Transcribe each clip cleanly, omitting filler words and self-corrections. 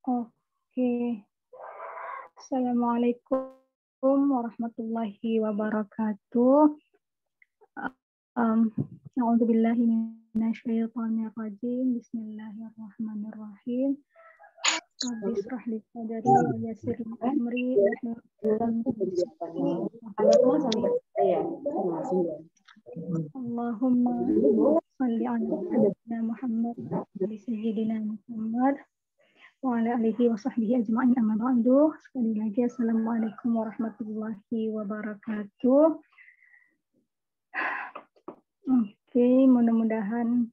Oke. Assalamualaikum warahmatullahi wabarakatuh. A'udzubillahi minasyaitonir rajim. Bismillahirrahmanirrahim. Rabbi shrah li sadri wa yassir li amri Allahumma shalli ala sayyidina Muhammad wa sayyidina Muhammad wa ala alihi wa sahbihi ajma'in, amma ba'du. Sekali lagi assalamualaikum warahmatullahi wabarakatuh. Oke, mudah-mudahan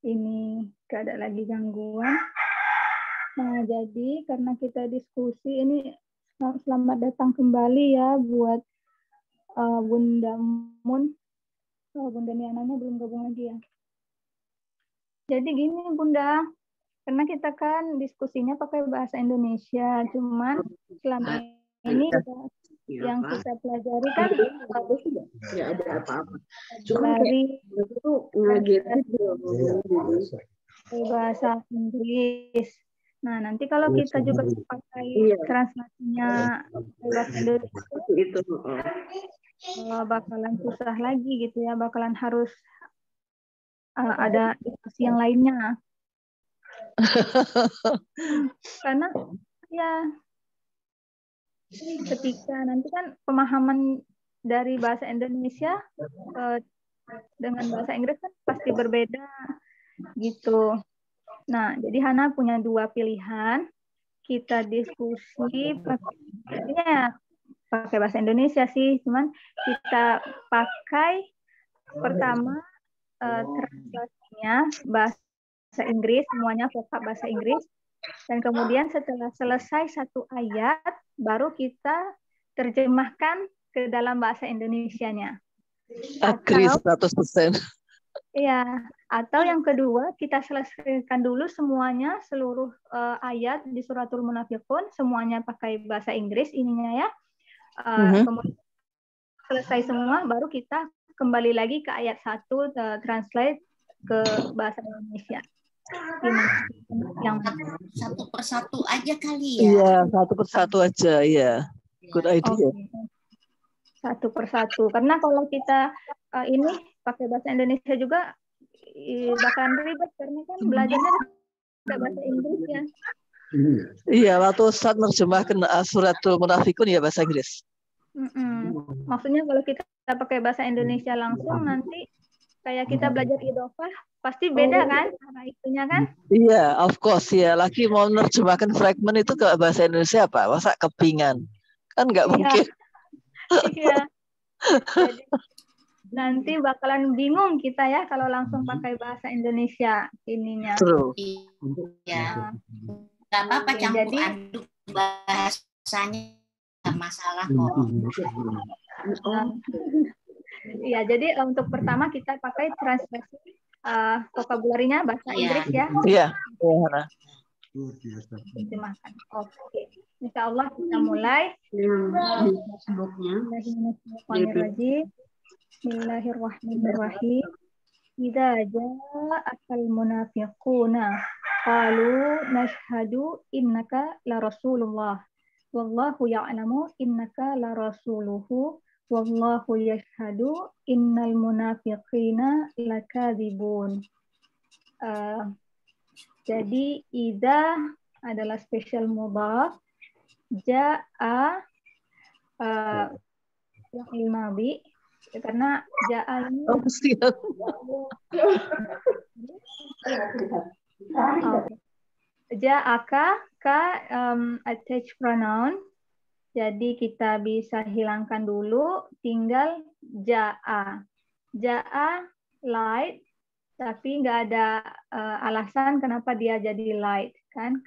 ini gak ada lagi gangguan. Nah, jadi karena kita diskusi ini, selamat datang kembali ya buat Bunda Mun. Bunda Niananya belum gabung lagi ya. Jadi gini Bunda, karena kita kan diskusinya pakai bahasa Indonesia, cuman selama ini yang kita pelajari kan nggak ada apa-apa. dari Itu ngagetin bahasa Inggris. Nah, nanti kalau kita juga pakai translasinya bahasa Indonesia itu. bakalan susah lagi gitu ya, bakalan harus ada diskusi yang lainnya. Karena ya ketika nanti kan pemahaman dari bahasa Indonesia dengan bahasa Inggris kan pasti berbeda gitu. Nah, jadi Hana punya dua pilihan. Kita diskusi pakai bahasa Indonesia sih, cuman kita pakai pertama translasinya bahasa Inggris, semuanya vokab bahasa Inggris, dan kemudian setelah selesai satu ayat baru kita terjemahkan ke dalam bahasa Indonesianya. Agree 100%. Iya, atau yang kedua kita selesaikan dulu semuanya, seluruh ayat di suratul Munafiqun semuanya pakai bahasa Inggris ininya ya. Kemudian selesai semua baru kita kembali lagi ke ayat 1, translate ke bahasa Indonesia. Yang satu persatu aja kali ya. Iya, satu persatu aja ya. Good idea. Okay. Satu persatu. Karena kalau kita ini pakai bahasa Indonesia juga bakalan ribet karena kan belajarnya pakai bahasa Inggris ya. Iya, waktu Ustaz menerjemahkan suratul Munafiqun ya bahasa Inggris. Maksudnya kalau kita pakai bahasa Indonesia langsung nanti kayak kita belajar idhofah pasti beda kan cara itunya kan? Iya, of course ya. Lagi mau menerjemahkan fragment itu ke bahasa Indonesia apa? Masa kepingan? Kan nggak mungkin. Iya. Jadi nanti bakalan bingung kita ya kalau langsung pakai bahasa Indonesia ininya. Iya. Nggak apa-apa campur aduk bahasanya. Masalah kok. Iya, jadi untuk pertama kita pakai translasi vocabulary-nya bahasa Inggris ya. Iya. Terjemahkan. Oke. Insya Allah kita mulai. Bismillahirrahmanirrahim. Idza ja'akal munafiquna qalu nashhadu innaka la rasulullah. Wallahu ya'lamu innaka la rasuluhu wallahu yashhadu innal munafiqina lakadzibun. Jadi idza adalah spesial mudhaf, ja'a fi'il madhi karena ja'a ini ja'aka attached pronoun. Jadi kita bisa hilangkan dulu, tinggal ja'a. Ja'a light, tapi nggak ada alasan kenapa dia jadi light kan?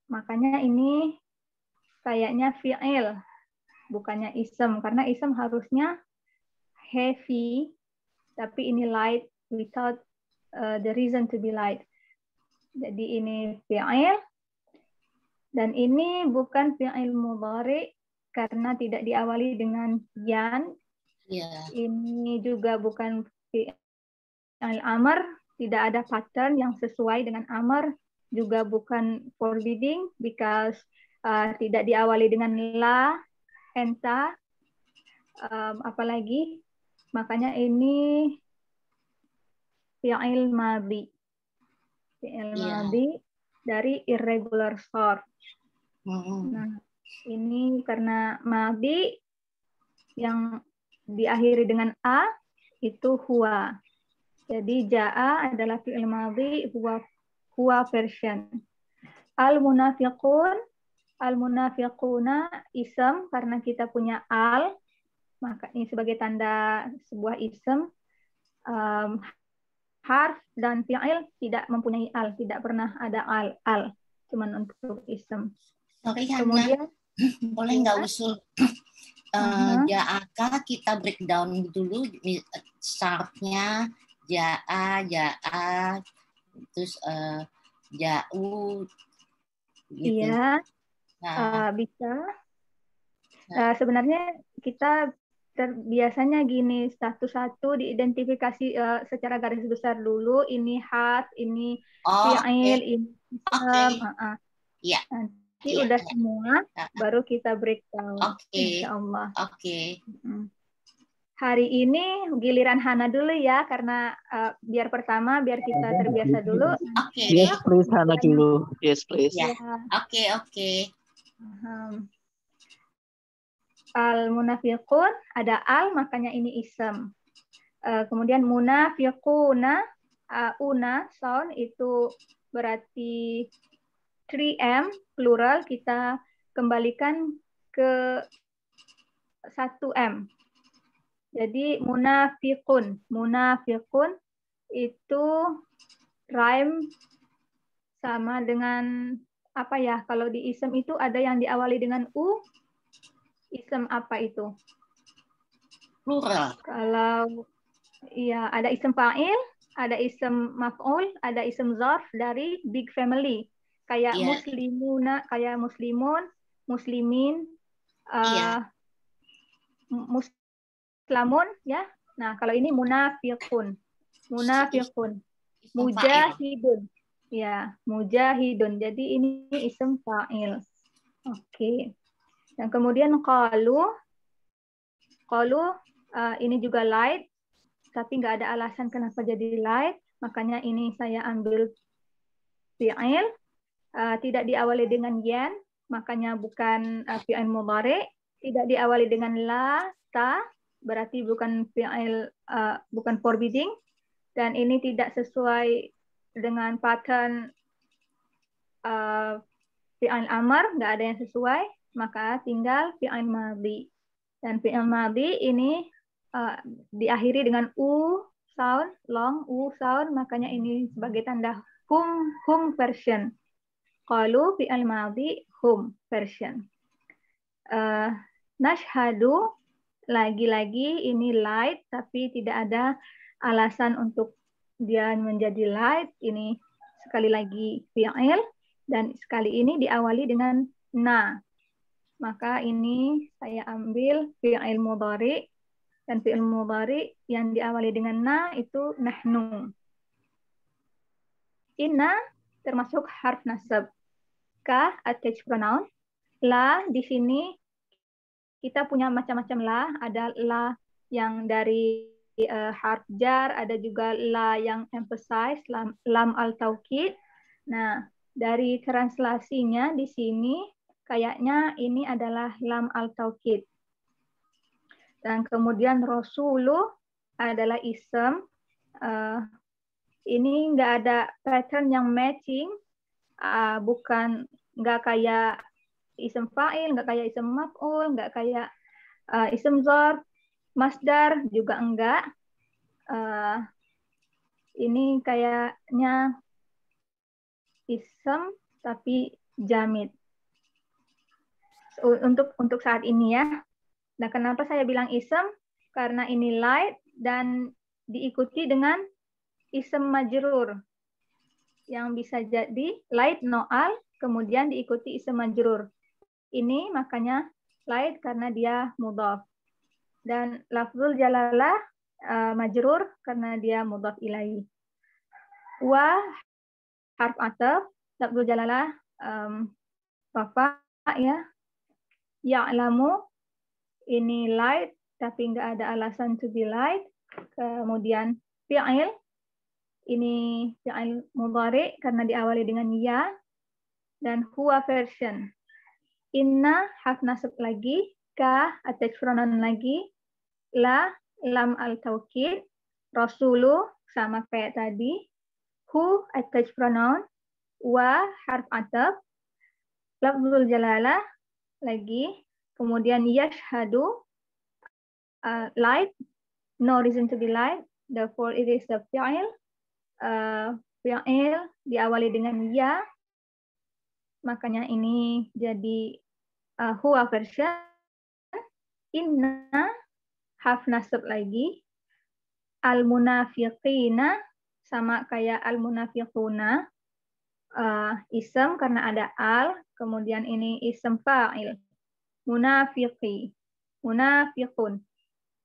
Makanya ini kayaknya fi'il, bukannya ism, karena ism harusnya heavy, tapi ini light without the reason to be light. Jadi ini fi'il. Dan ini bukan fi'il mudhari karena tidak diawali dengan yan. Ini juga bukan fi'il amr, tidak ada pattern yang sesuai dengan amr. juga bukan forbidding because tidak diawali dengan la, enta, apalagi makanya ini fi'il madhi. Fi'il madhi dari irregular source. Nah, ini karena madhi yang diakhiri dengan a itu huwa. Jadi ja'a adalah fi'il madhi, huwa version. Al-munafiquna ism karena kita punya al, maka ini sebagai tanda sebuah ism. Harf dan fi'il tidak mempunyai al, tidak pernah ada al, cuman untuk ism. Sorry, Hana. Kemudian boleh nggak usul ja'aka kita breakdown dulu startnya ja'a, terus ja'u gitu. Iya, bisa. Sebenarnya kita biasanya gini, satu-satu diidentifikasi secara garis besar dulu. Ini harf, ini fi'il, ini ism. Iya. Nanti udah semua, baru kita breakdown. Insya Allah. Hari ini giliran Hana dulu ya, karena biar kita terbiasa dulu. Yes, please Hana dulu. Yes, please. Ya. Oke. Al-munafiqun, ada al, makanya ini ism. Kemudian munafiquna, una, sound, itu berarti 3M, plural, kita kembalikan ke 1M. Jadi munafiqun itu rhyme sama dengan apa ya? Kalau di ism itu ada yang diawali dengan u. Ism apa itu? Plural. Kalau iya, ada ism fa'il, ada ism maf'ul, ada ism zarf dari big family. Kayak muslimuna, kayak muslimun, muslimin, muslamun, ya. Nah, kalau ini munafiqun, mujahidun, ya, mujahidun. Jadi ini ism fa'il. Oke. Dan kemudian qalu ini juga light, tapi nggak ada alasan kenapa jadi light, makanya ini saya ambil fi'il, tidak diawali dengan yan, makanya bukan fi'il mudhari, tidak diawali dengan la, ta, berarti bukan fi'il, bukan forbidding, dan ini tidak sesuai dengan pattern fi'il amar, nggak ada yang sesuai, maka tinggal fi'il madhi. Dan fi'il madhi ini diakhiri dengan u sound, long u sound, makanya ini sebagai tanda hum version. Qalu fi'il madhi hum version. Nashhadu, lagi-lagi ini light, tapi tidak ada alasan untuk dia menjadi light. Ini sekali lagi fi'il, dan sekali ini diawali dengan na. Maka ini saya ambil fi'il mudhari, dan fi'il mudhari yang diawali dengan na itu nahnu. Inna termasuk harf nasab. Ka attached pronoun. La di sini kita punya macam-macam la. Ada la yang dari harf jar, ada juga la yang emphasize, lam al-taukid. Nah, dari translasinya di sini kayaknya ini adalah lam al-taukid. Dan kemudian rasulu adalah ism. Ini nggak ada pattern yang matching, nggak kayak ism fa'il, nggak kayak ism maf'ul, nggak kayak ism zarf, masdar juga enggak. Ini kayaknya ism tapi jamid. Untuk saat ini ya. Nah, kenapa saya bilang ism? Karena ini light dan diikuti dengan ism majrur. Yang bisa jadi light no'al, kemudian diikuti ism majrur. Ini makanya light karena dia mudhaf. Dan lafzul jalalah majrur karena dia mudhaf ilaih. Wa harf ataf, lafzul jalalah Bapak ya. Ya'lamu ini light tapi nggak ada alasan to be light. Kemudian fi'il ini fi'il mudhari karena diawali dengan ya, dan huwa version. Inna harf nasab lagi, ka attach pronoun lagi, la lam al taukid, rasulu sama kayak tadi, hu attach pronoun, wa harf ataf, lafzul jalalah lagi, kemudian yashhadu light, no reason to be light, therefore it is the fi'il. Fi'il diawali dengan ya, makanya ini jadi huwa version. Inna harf nasab lagi, al munafiqina sama kayak al munafiquna, ism karena ada al, kemudian ini ism fa'il, munafiqi, munafiqun,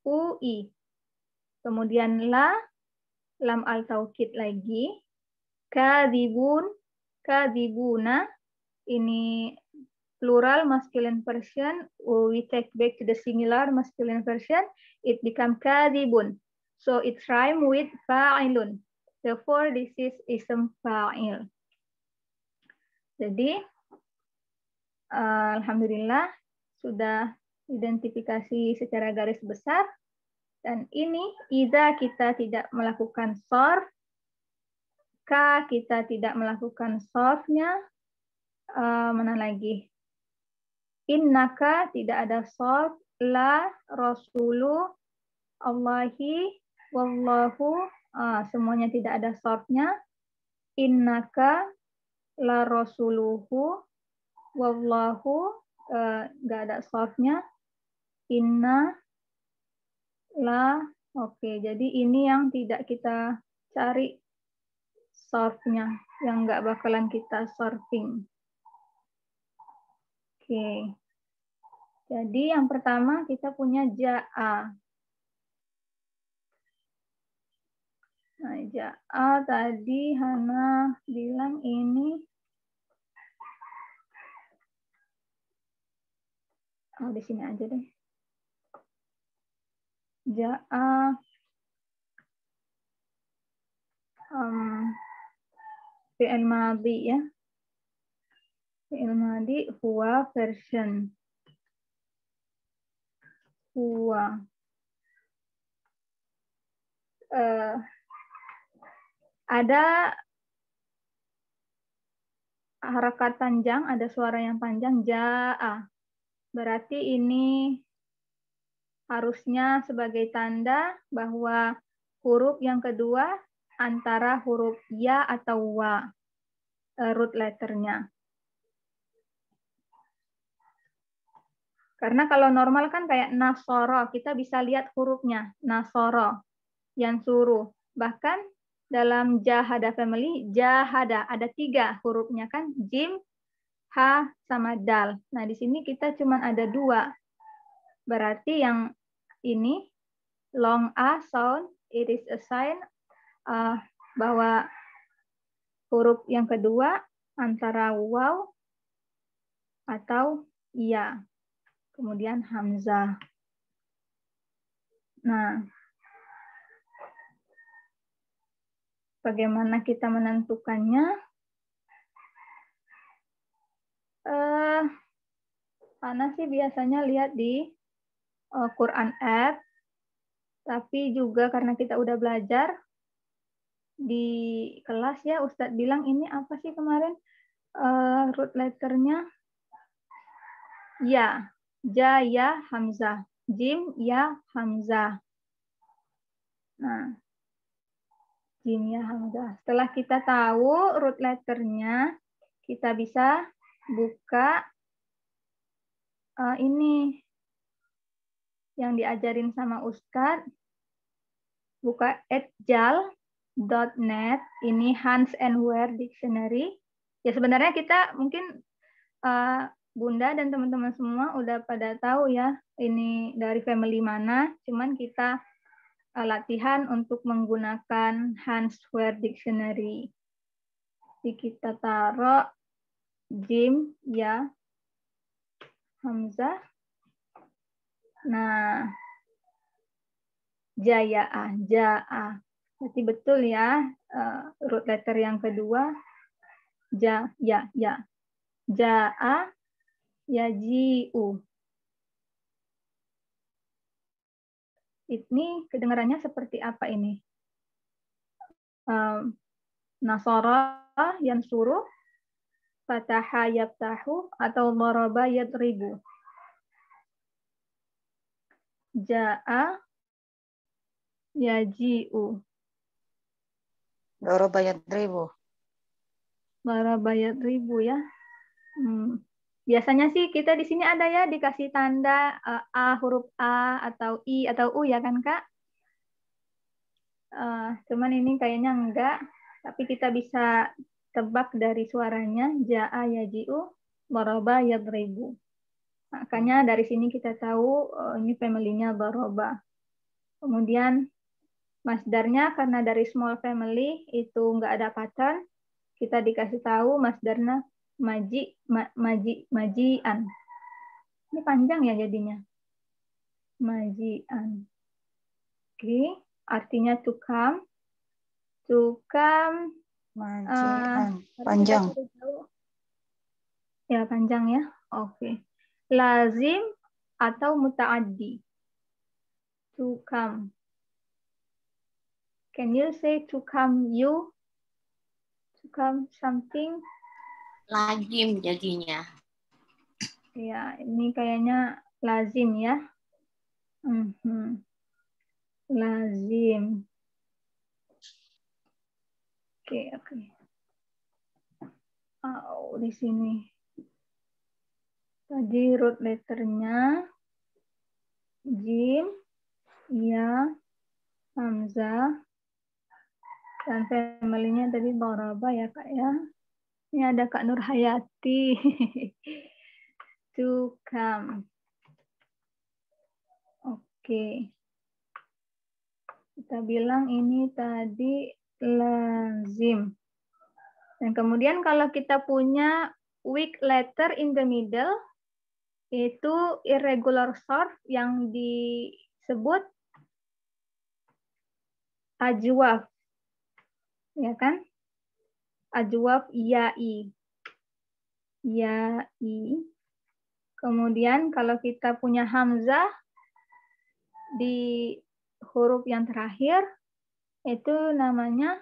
ui, kemudian la lam al taukid lagi, kadzibun, kadzibuna, ini plural masculine version, we take back to the singular masculine version, it become kadzibun. So it rhyme with fa'ilun. Therefore this is ism fa'il. Jadi alhamdulillah sudah identifikasi secara garis besar. Dan ini idza kita tidak melakukan sorf, ka kita tidak melakukan sorfnya, mana lagi? Innaka tidak ada sorf, la rasulu, Allahi, wallahu, semuanya tidak ada sorfnya. Innaka la rasuluhu, wallahu, nggak ada sorfnya. Inna la, oke, jadi ini yang tidak kita cari sorfnya, yang nggak bakalan kita sorting. Oke, jadi yang pertama kita punya ja'a. Nah, ja'a tadi Hana bilang ini, di sini aja deh. Ja'a fi'il madhi ya. Fi'il madhi huwa version. Huwa. Ada harakat panjang, ada suara yang panjang, ja'a. Berarti ini harusnya sebagai tanda bahwa huruf yang kedua antara huruf ya atau wa, root letternya. Karena kalau normal kan kayak nasoro, kita bisa lihat hurufnya, nasoro, yang suruh. Bahkan dalam jahada family, jahada ada 3 hurufnya kan, jim, ha, sama dal. Nah di sini kita cuma ada 2. Berarti yang ini long a sound, it is a sign bahwa huruf yang kedua antara waw atau ya. Kemudian hamzah. Nah, bagaimana kita menentukannya? Ana sih biasanya lihat di Quran app, tapi juga karena kita udah belajar di kelas ya, Ustadz bilang ini apa sih kemarin root letternya? Ya, ja, ya, hamzah. Jim, ya, hamzah. Nah, jim, ya, hamzah. Setelah kita tahu root letternya, kita bisa buka ini yang diajarin sama Ustadz, buka @jal.net, ini Hans and Ware Dictionary. Ya sebenarnya kita mungkin Bunda dan teman-teman semua udah pada tahu ya ini dari family mana, cuman kita latihan untuk menggunakan Hans Ware Dictionary. Jadi kita taruh jim, ya, hamzah. Nah, jaya, ja'a. Berarti betul ya, root letter yang kedua, ja, ya, ya. Ja'a, yaji'u. Ini kedengarannya seperti apa ini? Nasara yansuru, fataha yaftahu, atau daraba yadribu. Ja'a yaji'u. Daraba yadribu. Daraba yadribu ya. Biasanya sih kita di sini ada ya dikasih tanda A, huruf A atau I atau U ya kan Kak? Cuman ini kayaknya enggak, tapi kita bisa tebak dari suaranya, ja'a yaji'u, daraba yadribu. Makanya dari sini kita tahu ini family-nya daraba. Kemudian masdarnya karena dari small family itu enggak ada pattern, kita dikasih tahu masdarnya maji'an. Ini panjang ya jadinya. Maji'an. Oke, artinya to come. To come. Panjang. Ya, panjang ya. Oke. Lazim atau muta'addi. To come. Can you say to come you? To come something? Lazim jadinya. Ya, ini kayaknya lazim ya. Lazim. Oke. Di sini. Tadi root letternya jim, ya, hamzah, dan family-nya tadi daraba ya Kak ya. Ini ada Kak Nur Hayati. To come. Oke. Kita bilang ini tadi lazim. Dan kemudian kalau kita punya weak letter in the middle, itu irregular source yang disebut ajwaf. Ya kan? Ajwaf ya'i. Ya'i. Kemudian kalau kita punya hamzah di huruf yang terakhir, itu namanya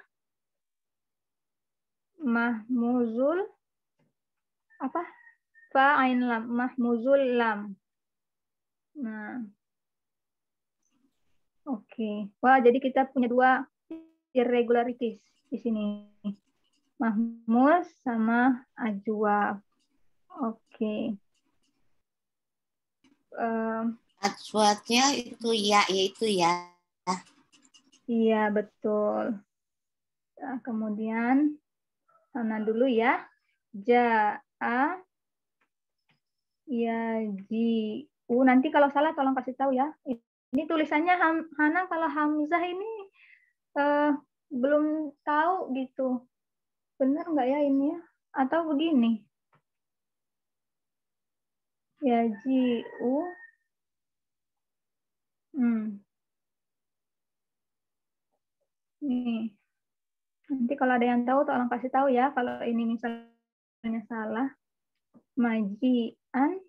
mahmuzul apa? Fa'ain lam, mahmuzul lam. Nah. Oke. Wah, jadi kita punya dua irregularities di sini. Mahmuz sama ajwaf. Oke. Aswatnya itu ya, yaitu ya. Iya, betul. Nah, kemudian sana dulu ya. Ja'a yaji'u. Nanti kalau salah tolong kasih tahu ya. Ini tulisannya Hana kalau hamzah ini belum tahu gitu. Benar nggak ya ini ya? Atau begini? Yaji'u. Nih. Nanti kalau ada yang tahu tolong kasih tahu ya kalau ini misalnya salah. Maji'an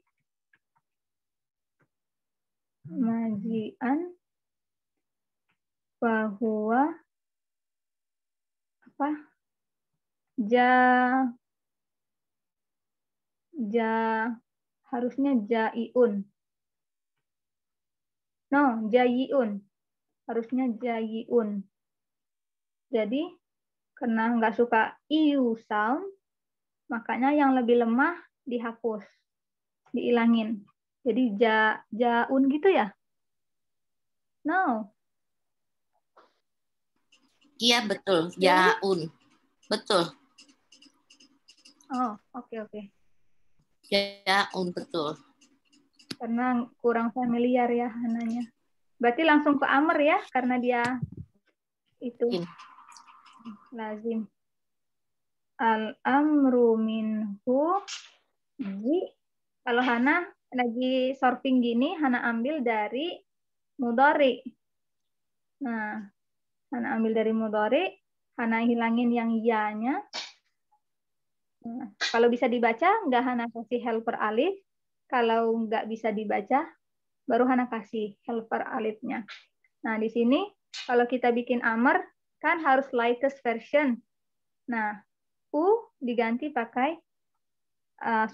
bahwa apa? Harusnya jai'un. No, jayi'un. Harusnya jayi'un. Jadi karena nggak suka iu sound, makanya yang lebih lemah dihapus, diilangin. Jadi jaun gitu ya? No. Iya betul, jaun. Betul. Oh, oke. Jaun betul. Karena kurang familiar ya Hananya. Berarti langsung ke Amr ya, karena dia itu lazim. Al-amru minhu ji. Kalau Hana lagi surfing gini, Hana ambil dari mudhari. Nah, Hana ambil dari mudhari, Hana hilangin yang ya-nya. Nah, kalau bisa dibaca, nggak Hana kasih helper alif. Kalau nggak bisa dibaca, baru Hana kasih helper alifnya. Nah, di sini kalau kita bikin amr, kan harus latest version. Nah, diganti pakai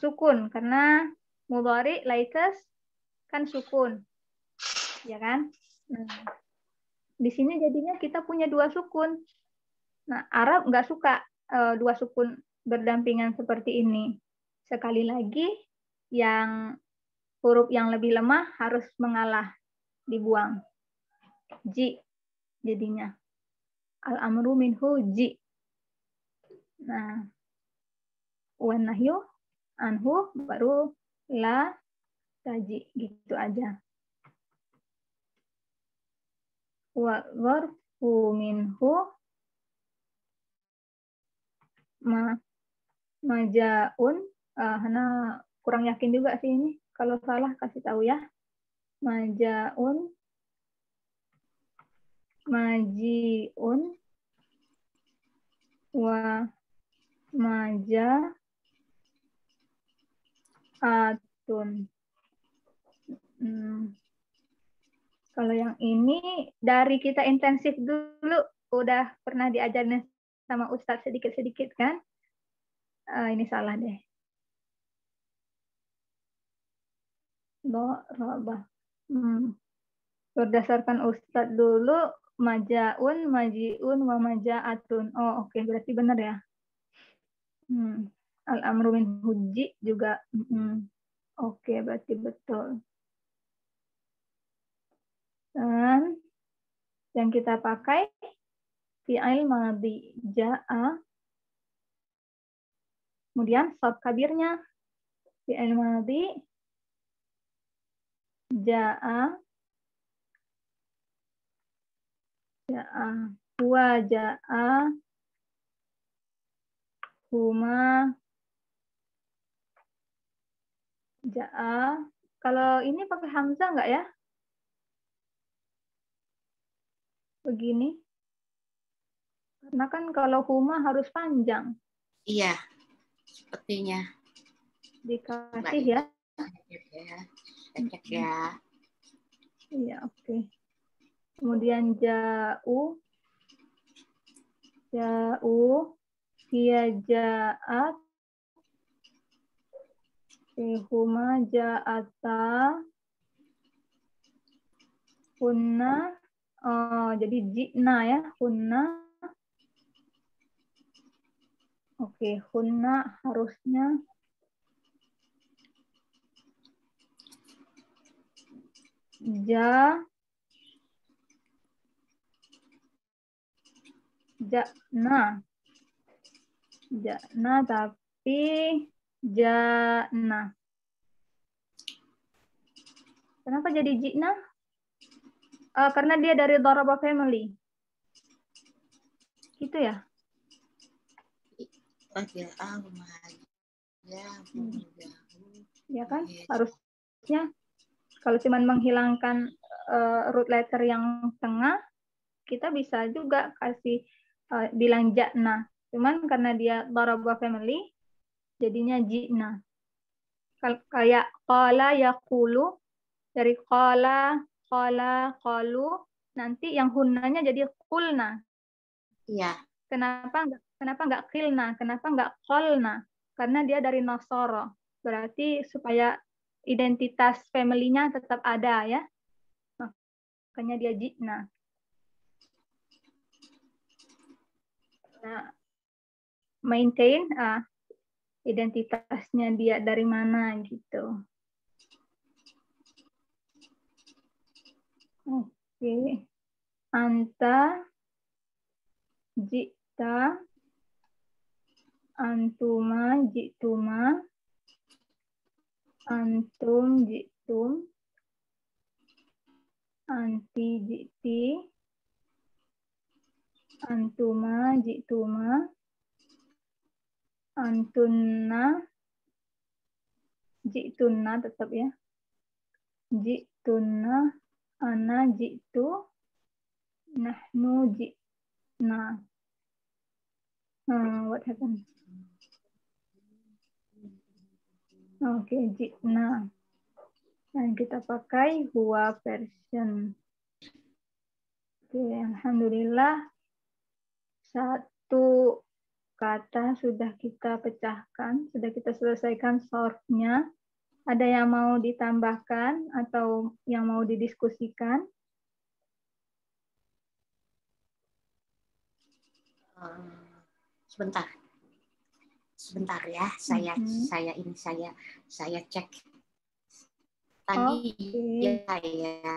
sukun, karena mudhari latest kan sukun. Ya kan? Nah, di sini jadinya kita punya dua sukun. Nah, Arab nggak suka dua sukun berdampingan seperti ini. Sekali lagi, yang huruf yang lebih lemah harus mengalah, dibuang. Ji jadinya. Al-amru minhu ji. Nah, wan nahyu anhu baru la taji, gitu aja. Wa dharfu minhu majaun. Hana kurang yakin juga sih ini. Kalau salah kasih tahu ya. Majaun, majiun, wa majaatun. Kalau yang ini dari kita intensif dulu, udah pernah diajarin sama Ustadz sedikit-sedikit kan? Ini salah deh. Berdasarkan Ustadz dulu, majaun, majiun, wa majaatun. Oh, oke, berarti benar ya. Al-amru min huji juga. Oke, berarti betul. Dan yang kita pakai fi'il madhi ja'a. Kemudian shad kabirnya fi'il madhi ja'a, huwa ja'a, huma ja'a. Kalau ini pakai hamzah nggak ya? Begini. Karena kan kalau huma harus panjang. Iya, sepertinya. Dikasih ya. Cek ya. Iya, oke. Kemudian ja'u, hiya ja'at, huma ja'ata, hunna. Jadi ji'na ya, hunna. Oke, hunna harusnya ja'na, tapi ja'na. Kenapa jadi ji'na? Karena dia dari Daraba family. Gitu ya? Ya kan? Harusnya kalau cuma menghilangkan root letter yang tengah, kita bisa juga kasih bilang ja'na. Cuman karena dia Daraba family, jadinya ji'na. Kayak qala yaqulu, dari qala, qalu, nanti yang hunnanya jadi qulna. Iya. Kenapa nggak qilna? Kenapa nggak qolna? Karena dia dari nasoro. Berarti supaya identitas family-nya tetap ada ya. Makanya dia ji'na. Nah, maintain identitasnya dia dari mana gitu. Oke. Anta ji'ta, antuma ji'tuma, antum ji'tum, anti ji'ti, antuma ji'tuma, antunna, jitunna tetap ya. Jitunna, ana jitu, nahnu jitna. What happened? Oke, jitna. Dan kita pakai huwa version. Oke, alhamdulillah satu kata sudah kita pecahkan, sudah kita selesaikan sort-nya. Ada yang mau ditambahkan atau yang mau didiskusikan? Sebentar. Sebentar ya, saya cek. Tadi ya.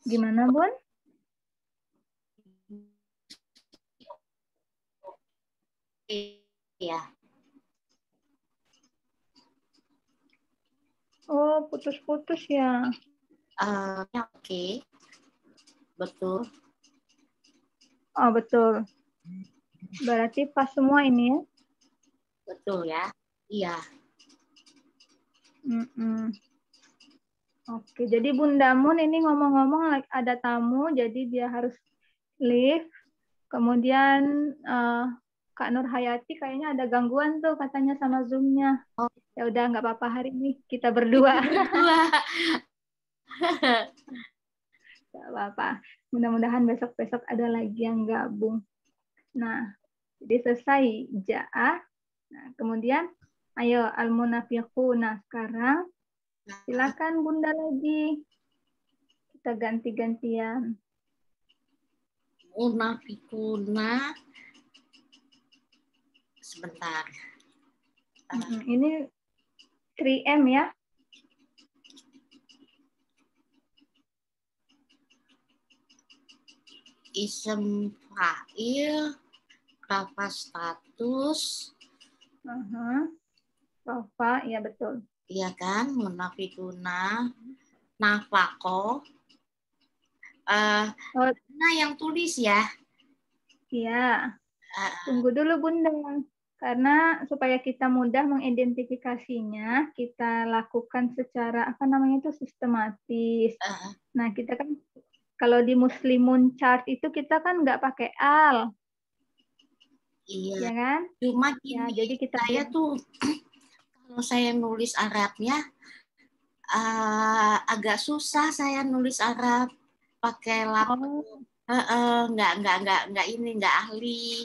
Gimana, Bun? Iya. Oh, putus-putus ya. Oke. Betul. Oh, betul. Berarti pas semua ini ya? Betul ya. Iya. Oke, jadi Bunda Mun ini ngomong-ngomong ada tamu, jadi dia harus leave. Kemudian Kak Nur Hayati kayaknya ada gangguan tuh katanya sama Zoom-nya. Ya udah nggak apa-apa, hari ini kita berdua. Nggak apa-apa. Mudah-mudahan besok-besok ada lagi yang gabung. Nah, jadi selesai ja'ah. Nah, kemudian ayo al-munafiquna sekarang. Silakan Bunda lagi. Kita ganti-gantian. Munafikuna. Sebentar. Ini 3M ya. Isem fa'il, rafa status. Rafa, ya betul. Iya kan, munafikuna, nafako. Nah, yang tulis ya. Iya. Tunggu dulu Bunda. Karena supaya kita mudah mengidentifikasinya, kita lakukan secara sistematis. Nah, kita kan kalau di Muslimun chart itu kita kan nggak pakai al. Iya. Ya kan? Cuma gini, ya, jadi saya tuh kalau saya nulis Arabnya agak susah saya nulis Arab pakai laptop. Nggak ahli.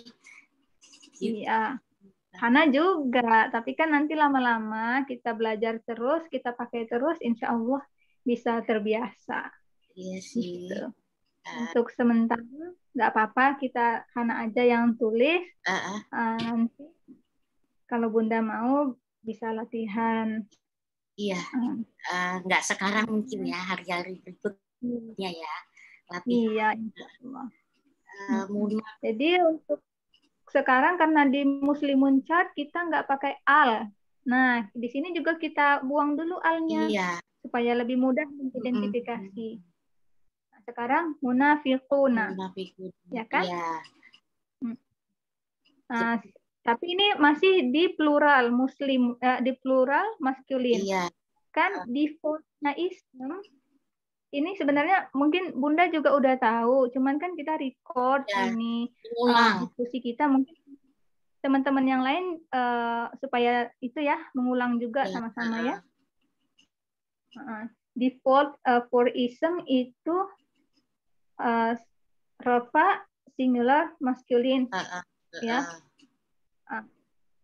Iya. Hana juga, tapi kan nanti lama-lama kita belajar terus, kita pakai terus, insya Allah bisa terbiasa. Iya sih. Gitu. Untuk sementara nggak apa-apa, kita Hana aja yang tulis. Nanti kalau Bunda mau bisa latihan. Iya. Nggak sekarang mungkin ya, hari-hari berikutnya ya. Latihan. Iya, insya Allah. Jadi untuk sekarang karena di Muslimun chart kita nggak pakai al. Nah, di sini juga kita buang dulu alnya. Iya. Supaya lebih mudah mengidentifikasi. Nah, sekarang munafiquna. Ya kan? Iya. Nah, tapi ini masih di plural muslim, di plural maskulin. Iya. Kan defaultnya Islam ini sebenarnya mungkin Bunda juga udah tahu, cuman kan kita record ini diskusi kita, mungkin teman-teman yang lain supaya itu ya mengulang juga sama-sama ya. Default for ism itu rafa singular maskulin ya.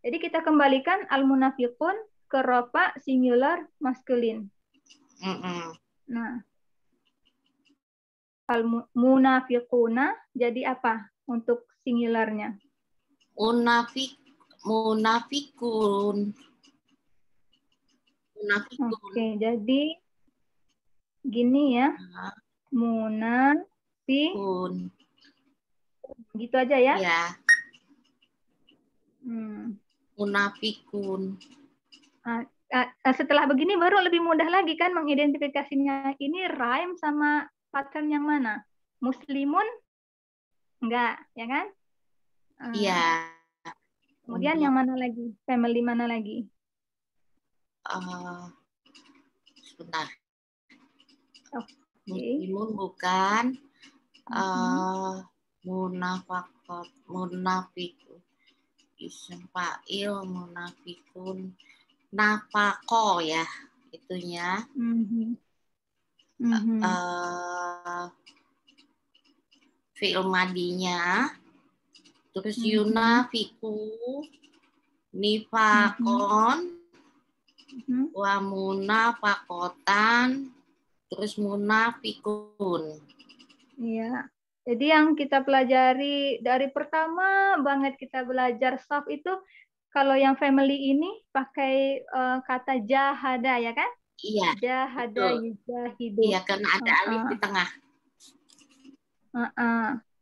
Jadi kita kembalikan al-munafiqun ke rafa singular maskulin. Nah, al-munafiquna jadi apa untuk singularnya? Munafikun. Oke, jadi gini ya. Munafikun. Gitu aja ya? Ya. Munafikun. Setelah begini baru lebih mudah lagi kan mengidentifikasinya. Ini rhyme sama pattern yang mana? Muslimun Enggak, ya kan? Iya. Kemudian yang mana lagi? Family mana lagi? Sebentar. Oke. Muslimun bukan. Munafikun. Isim fa'il, munafikun. Nafako ya, itunya. Fi'il madinya. Terus yunafiku, nifakon, wa munafakotan, terus munafikun. Iya. Jadi yang kita pelajari dari pertama banget kita belajar soft itu, kalau yang family ini pakai kata jahada, ya kan? Iya. Jahada yujahidu. Iya, karena ada alif di tengah.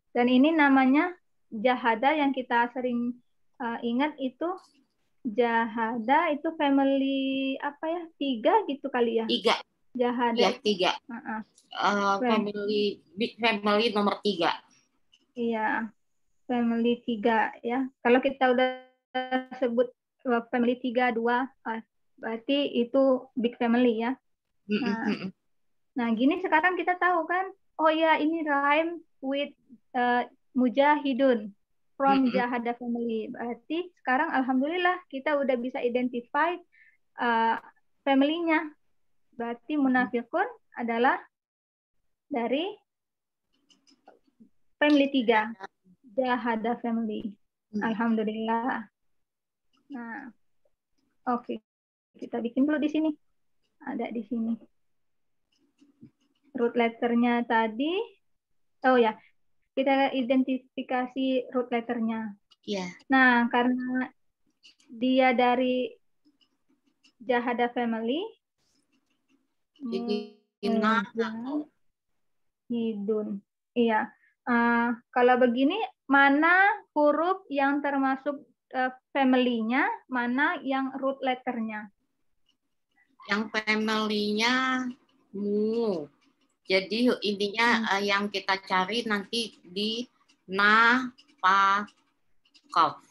Dan ini namanya jahada yang kita sering ingat itu jahada itu family apa ya? 3 gitu kali ya? 3. Jahada. Iya, 3. Big family nomor 3. Iya, family 3 ya. Kalau kita udah sebut family 3, 2, berarti itu big family ya. Nah, gini sekarang kita tahu kan, oh ya ini rhyme with mujahidun from jahada family. Berarti sekarang alhamdulillah kita udah bisa identify family-nya. Berarti munafikun adalah dari family 3, jahada family. Alhamdulillah. Nah, oke. Kita bikin dulu di sini. Ada di sini. Root letternya tadi. Oh ya, kita identifikasi root letternya. Iya. Nah, karena dia dari jahada family, hidun. Iya. Kalau begini, mana huruf yang termasuk family-nya, mana yang root letternya? Yang family-nya mu. Jadi intinya yang kita cari nanti di na, pa, kof.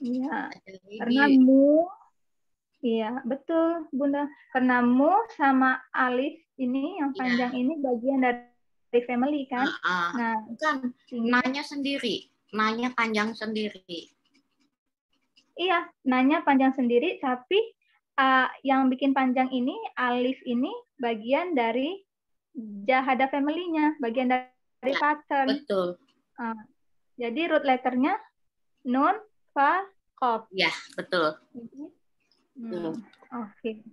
Iya. Karena mu, iya betul Bunda. Karena mu sama alif ini yang panjang ini bagian dari family kan? Nah, bukan. Nanya sendiri. Nanya panjang sendiri. Iya, nanya panjang sendiri, tapi yang bikin panjang ini, alif ini bagian dari jahada family-nya, bagian dari pattern. Betul. Jadi root letternya nun, fa, kof. Ya, betul. Oke.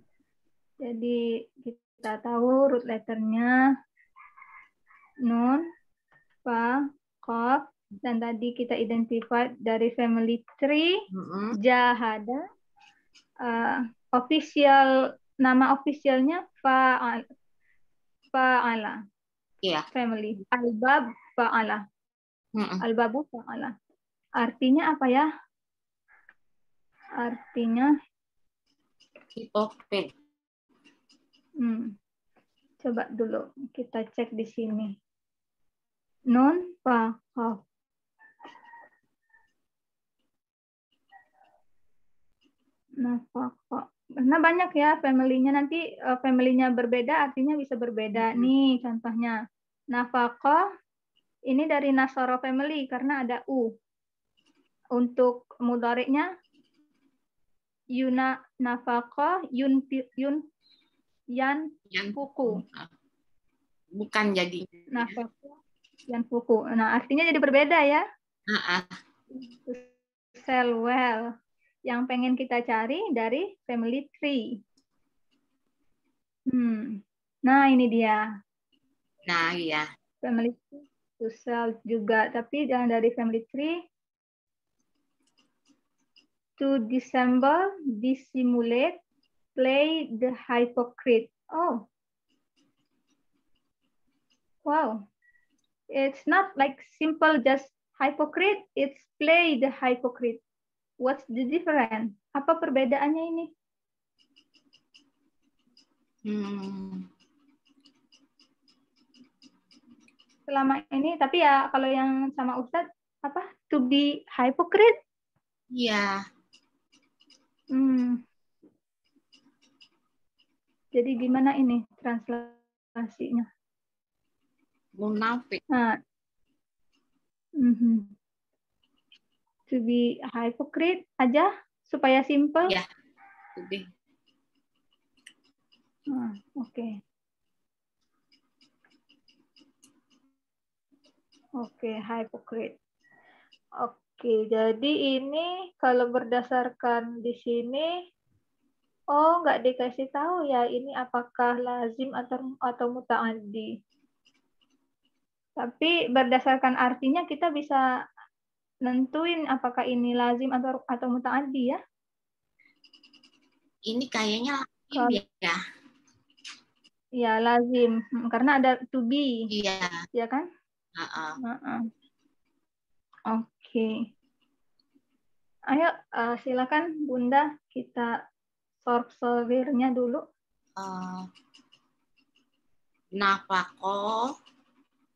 Jadi kita tahu root letternya nun, fa, kof, dan tadi kita identify dari family tree, jahada, nama officialnya fa'ala. Iya. Family. Albab fa'ala. Albabu fa'ala. Artinya apa ya? Artinya hipopin. Coba dulu kita cek di sini. Nun, fa, kof. Nafaqah. Karena banyak ya family-nya, nanti family-nya berbeda artinya bisa berbeda. Nih contohnya. Nafaqah ini dari Nasara family karena ada u. Untuk mudhari'nya yuna nafaqah yanfuku. Bukan jadi nafaqah yanfuku. Nah, artinya jadi berbeda ya. Sell well. Yang pengen kita cari dari family tree. Nah, ini dia. Nah, iya. Family tree to sell juga, tapi jangan dari family tree. To dissemble, dissimulate, play the hypocrite. Oh. Wow. It's not like simple just hypocrite, it's play the hypocrite. What's the difference? Apa perbedaannya ini? selama ini. Tapi ya kalau yang sama Ustadz apa? To be hypocrite. Iya. Jadi gimana ini translasinya? Munafik. Nah, to be hypocrite aja supaya simple. Ya. To be. Oke. Oke, hypocrite. Oke, jadi ini kalau berdasarkan di sini, nggak dikasih tahu ya ini apakah lazim atau muta'addi. Tapi berdasarkan artinya kita bisa nentuin apakah ini lazim atau muta'addi ya. Ini kayaknya lazim ya. Ya, lazim. Karena ada to be. Iya. Ya kan? Oke. Ayo, silakan Bunda, kita sortirnya dulu. Nafako,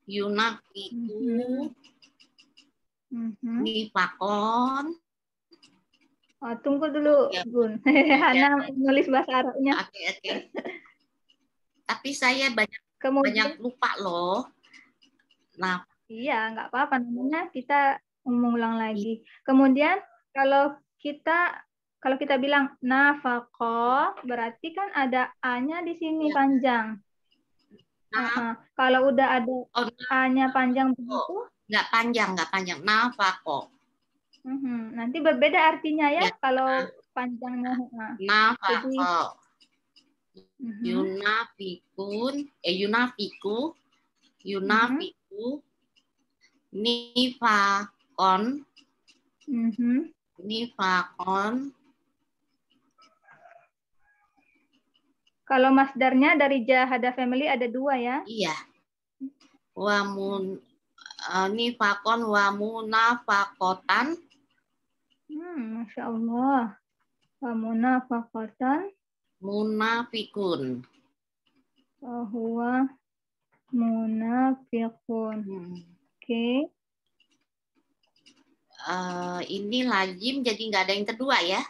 yunafiku, nifakon. Tunggu dulu, ya. Bun. Hana nulis bahasa Arabnya. Oke. Tapi saya banyak lupa loh. Nah, iya, nggak apa-apa. Namanya kita mengulang lagi. Kemudian kalau kita bilang nafaqah, berarti kan ada A-nya di sini panjang. Kalau udah ada A-nya panjang begitu? Nggak panjang. Nafaqah. Nanti berbeda artinya ya, kalau panjangnya. Nafaqah. Yunafiku, nifakon, nifakon. Kalau masdarnya dari Jahada Family ada 2 ya? Iya. Nifakon wa munafakotan. Masya Allah. Wa munafakotan. Munafikun. Bahwa munafikun. Oke. Ini lazim jadi nggak ada yang kedua ya?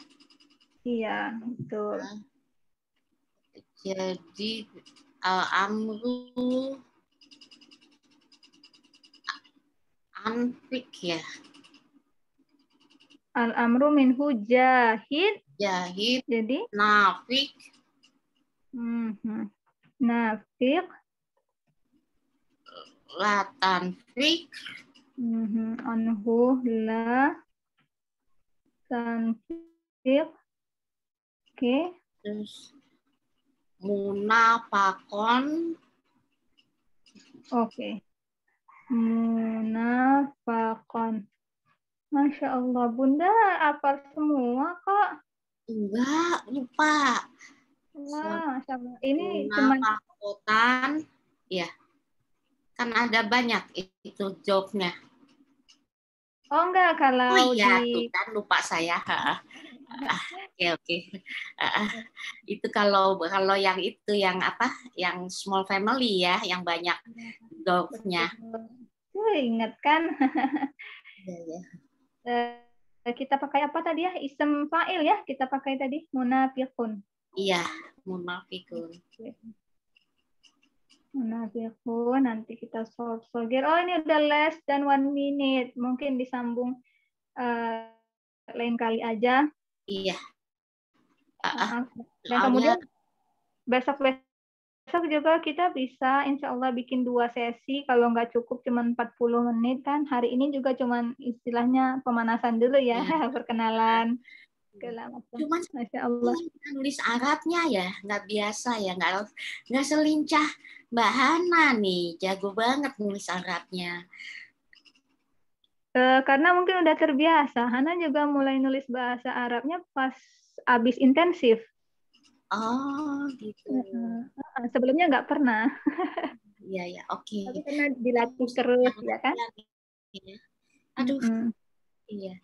Iya, betul. Jadi amru anfik ya. Al-amru minhu jahid. Jahid. Jadi nafik. Nafik. La tanfik. Anhu la tanfik. Oke. Terus munafakon. Oke. Munafakon. Masya Allah, Bunda apal semua kok. Enggak, lupa. Wah, Masya Allah. Ini munafakotan. Ya. Kan ada banyak itu jawabnya. Oh enggak, kalau tuh kan lupa saya. Oke. Itu kalau yang itu yang apa? Yang small family ya, yang banyak jawabnya. Ingat kan? Ya. Kita pakai apa tadi ya? Isem fa'il ya, kita pakai tadi munafiqun. Iya, munafiqun. Munafiqun, nanti kita solve. Oh, ini udah less than 1 minute. Mungkin disambung lain kali aja. Iya. Dan kemudian besok juga kita bisa insya Allah bikin 2 sesi. Kalau nggak cukup cuma 40 menit kan. Hari ini juga cuma istilahnya pemanasan dulu ya. Perkenalan. Cuman Masya Allah. Nulis Arabnya ya nggak biasa ya, nggak selincah Mbak Hana nih, jago banget nulis Arabnya. Karena mungkin udah terbiasa. Hana juga mulai nulis bahasa Arabnya pas abis intensif. Oh gitu. Sebelumnya nggak pernah. Iya, oke. Tapi karena dilatih terus ya kan. Aduh. Iya.